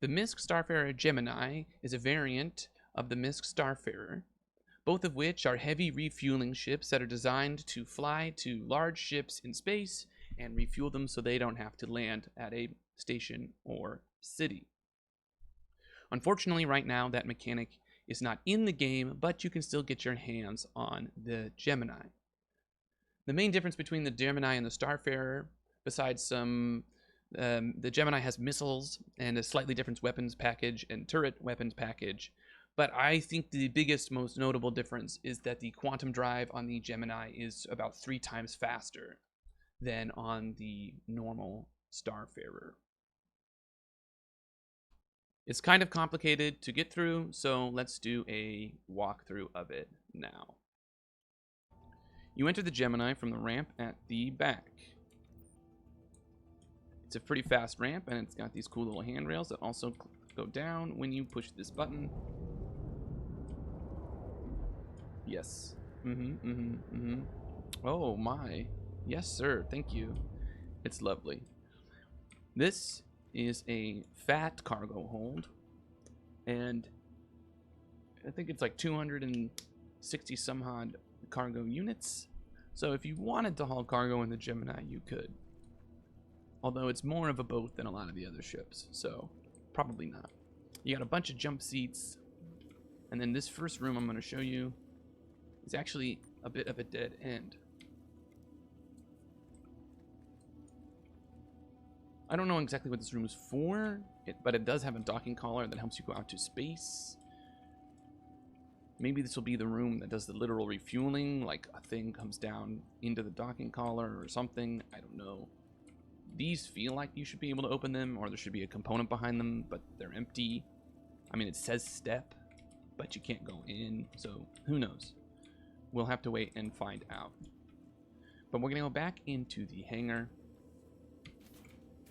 The MISC Starfarer Gemini is a variant of the MISC Starfarer, both of which are heavy refueling ships that are designed to fly to large ships in space and refuel them so they don't have to land at a station or city. Unfortunately, right now, that mechanic is not in the game, but you can still get your hands on the Gemini. The main difference between the Gemini and the Starfarer, besides some the Gemini has missiles and a slightly different weapons package and turret weapons package. But I think the biggest, most notable difference is that the quantum drive on the Gemini is about 3 times faster than on the normal Starfarer. It's kind of complicated to get through, so let's do a walkthrough of it now. You enter the Gemini from the ramp at the back. It's a pretty fast ramp, and it's got these cool little handrails that also go down when you push this button. Yes. Oh my. Yes, sir. Thank you. It's lovely. This is a PHAT cargo hold, and I think it's like 260 some odd cargo units. So if you wanted to haul cargo in the Gemini, you could. Although it's more of a boat than a lot of the other ships, so probably not. You got a bunch of jump seats, and then this first room I'm going to show you is actually a bit of a dead end. I don't know exactly what this room is for, but it does have a docking collar that helps you go out to space. Maybe this will be the room that does the literal refueling, like a thing comes down into the docking collar or something. I don't know. These feel like you should be able to open them, or there should be a component behind them, but they're empty. I mean, it says step, but you can't go in, so who knows? We'll have to wait and find out. But we're going to go back into the hangar.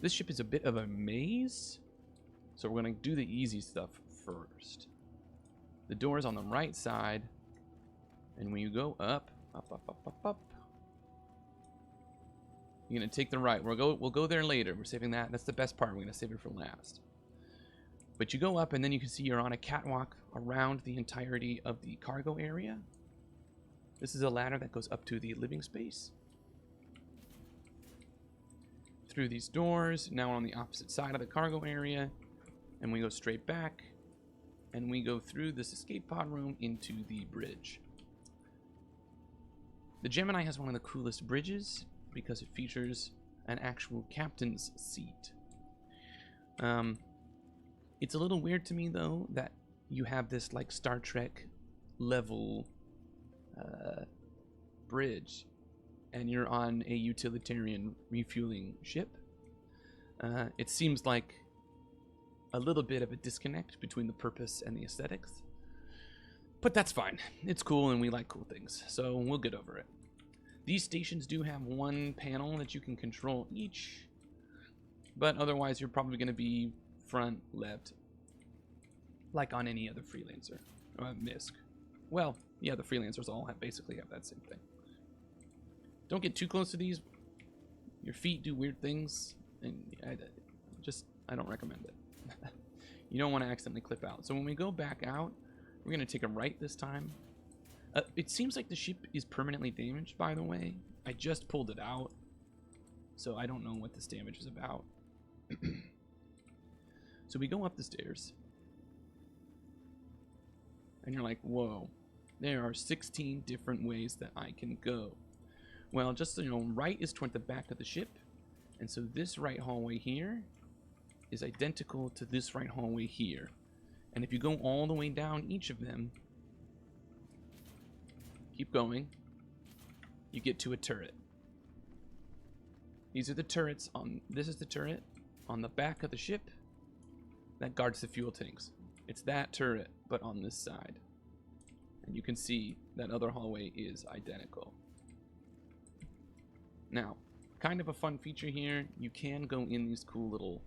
This ship is a bit of a maze, so we're going to do the easy stuff first. The door is on the right side, and when you go up, you're going to take the right. We'll go there later. We're saving that. That's the best part. We're going to save it for last. But you go up, and then you can see you're on a catwalk around the entirety of the cargo area. This is a ladder that goes up to the living space. Through these doors, now we're on the opposite side of the cargo area, and we go straight back, and we go through this escape pod room into the bridge. The Gemini has one of the coolest bridges because it features an actual captain's seat. It's a little weird to me, though, that you have this like Star Trek level bridge, and you're on a utilitarian refueling ship. It seems like a little bit of a disconnect between the purpose and the aesthetics. But that's fine. It's cool, and we like cool things, so we'll get over it. These stations do have one panel that you can control each, but otherwise you're probably going to be front, left, like on any other freelancer. MISC. Well, yeah, the freelancers all basically have that same thing. Don't get too close to these. Your feet do weird things, and I don't recommend it. You don't want to accidentally clip out. So when we go back out, we're going to take a right this time. It seems like the ship is permanently damaged, by the way. I just pulled it out, so I don't know what this damage is about. So we go up the stairs, and you're like, whoa, there are 16 different ways that I can go. Well, just so you know, right is toward the back of the ship, and so this right hallway here is identical to this right hallway here. And if you go all the way down each of them, keep going, you get to a turret. These are the turrets on, this is the turret on the back of the ship that guards the fuel tanks. It's that turret, but on this side. And you can see that other hallway is identical. Now, kind of a fun feature here, you can go in these cool little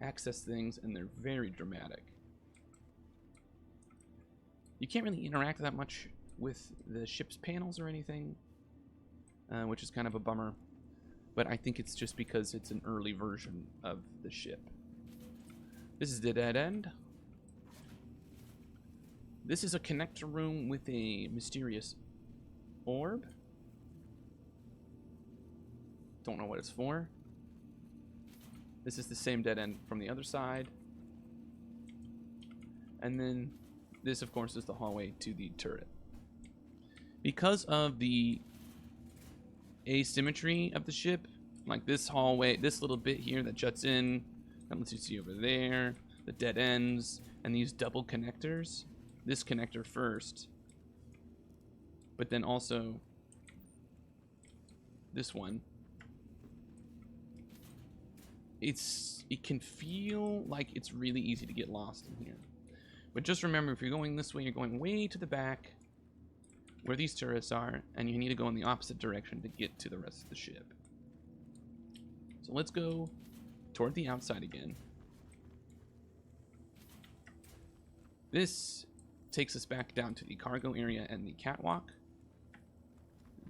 access things, and they're very dramatic. You can't really interact that much with the ship's panels or anything, which is kind of a bummer, but I think it's just because it's an early version of the ship. This is the dead end. This is a connector room with a mysterious orb. Don't know what it's for. This is the same dead end from the other side. And then this, of course, is the hallway to the turret. Because of the asymmetry of the ship, like this hallway, this little bit here that juts in, that lets you see over there, the dead ends, and these double connectors. This connector first, but then also this one. It can feel like it's really easy to get lost in here. But just remember, if you're going this way, you're going way to the back where these turrets are, and you need to go in the opposite direction to get to the rest of the ship. So let's go toward the outside again. This takes us back down to the cargo area and the catwalk.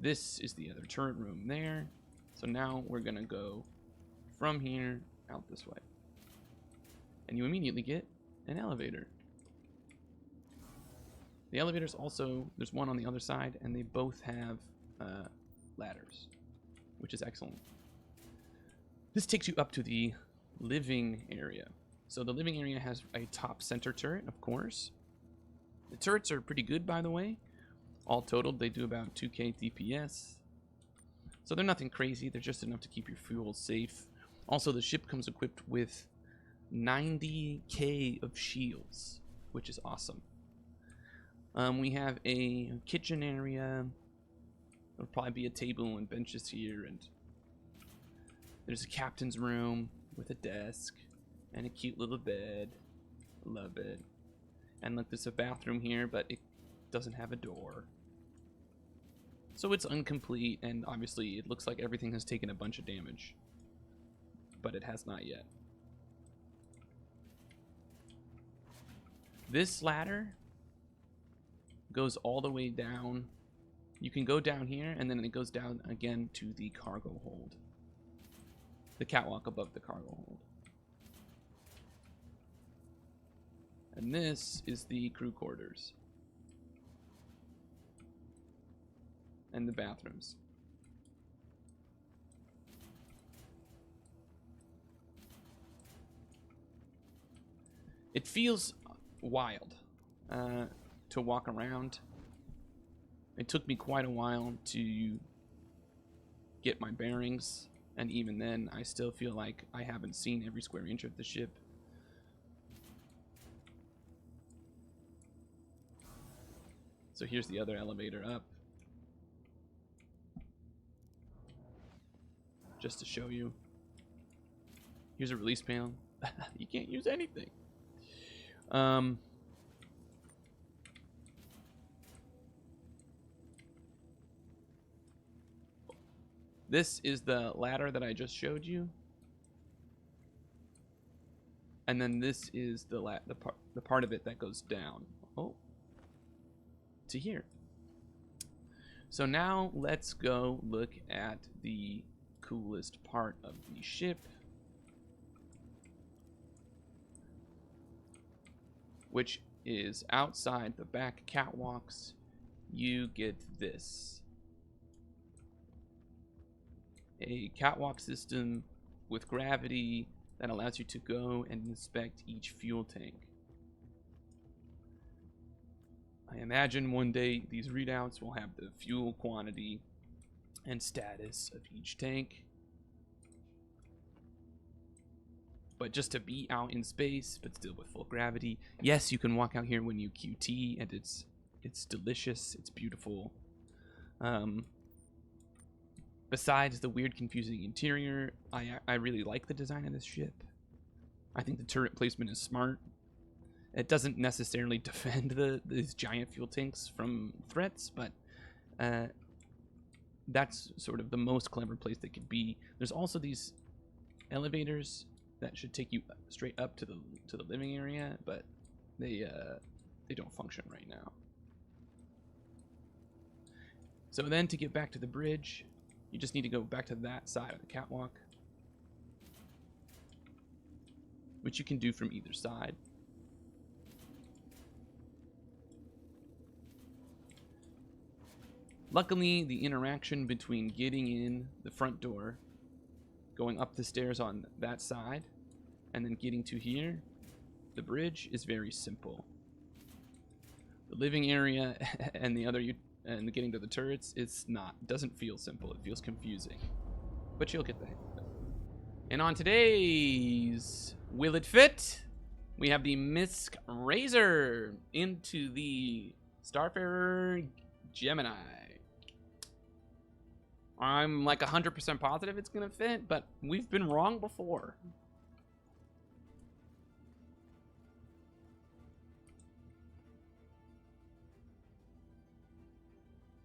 This is the other turret room there. So now we're gonna go from here out this way. And you immediately get an elevator. The elevators also, there's one on the other side, and they both have ladders, which is excellent. This takes you up to the living area. So the living area has a top center turret, of course. The turrets are pretty good, by the way. All totaled, they do about 2k DPS. So they're nothing crazy. They're just enough to keep your fuel safe. Also, the ship comes equipped with 90k of shields, which is awesome. We have a kitchen area. There'll probably be a table and benches here, and there's a captain's room with a desk and a cute little bed. Love it. And look, there's a bathroom here, but it doesn't have a door. So it's incomplete, and obviously it looks like everything has taken a bunch of damage. But it has not yet. This ladder goes all the way down. You can go down here, and then it goes down again to the cargo hold. The catwalk above the cargo hold. And this is the crew quarters. And the bathrooms. It feels wild to walk around. It took me quite a while to get my bearings, and even then I still feel like I haven't seen every square inch of the ship. So here's the other elevator up. Just to show you. Here's a release panel. You can't use anything. This is the ladder that I just showed you. And then this is the part of it that goes down. Oh. To here. So now let's go look at the coolest part of the ship, which is outside the back catwalks. You get this. A catwalk system with gravity that allows you to go and inspect each fuel tank. I imagine one day these readouts will have the fuel quantity and status of each tank. But just to be out in space, but still with full gravity. Yes, you can walk out here when you QT, and it's delicious, it's beautiful. Besides the weird, confusing interior, I really like the design of this ship. I think the turret placement is smart. It doesn't necessarily defend these giant fuel tanks from threats, but that's sort of the most clever place they could be. There's also these elevators that should take you straight up to the living area, but they don't function right now. So then to get back to the bridge, you just need to go back to that side of the catwalk. which you can do from either side. Luckily, the interaction between getting in the front door, going up the stairs on that side, and then getting to here, the bridge, is very simple. The living area and the other and getting to the turrets, it's not. It doesn't feel simple. It feels confusing. But you'll get the hang of it. And on today's Will It Fit, we have the MISC Razor into the Starfarer Gemini. I'm like 100% positive it's going to fit, but we've been wrong before.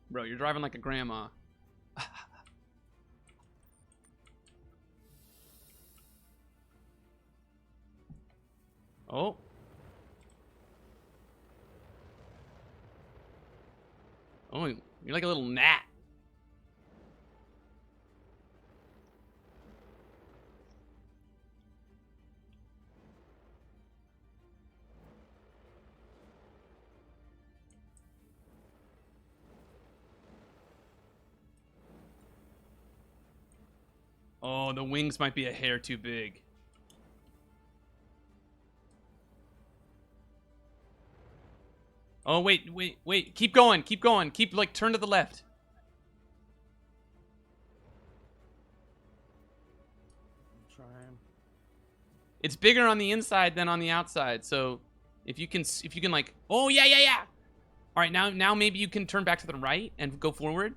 Bro, you're driving like a grandma. Oh. Oh, you're like a little gnat. Oh, the wings might be a hair too big. Oh, wait. Keep going. Keep, like, turn to the left. I'm trying. It's bigger on the inside than on the outside, so if you can, like, oh, yeah. All right, now maybe you can turn back to the right and go forward.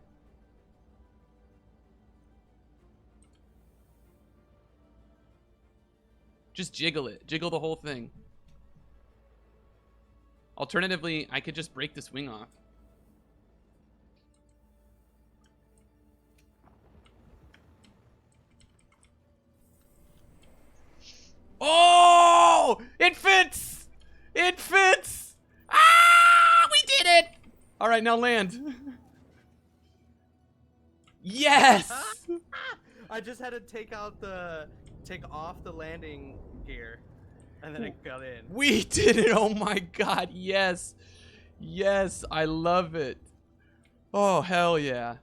Just jiggle it. Jiggle the whole thing. Alternatively, I could just break this wing off. Oh! It fits! It fits! Ah! We did it! All right, now land. Yes! I just had to take off the landing gear, and then it got in. We did it! Oh my god, yes! Yes, I love it. Oh, hell yeah.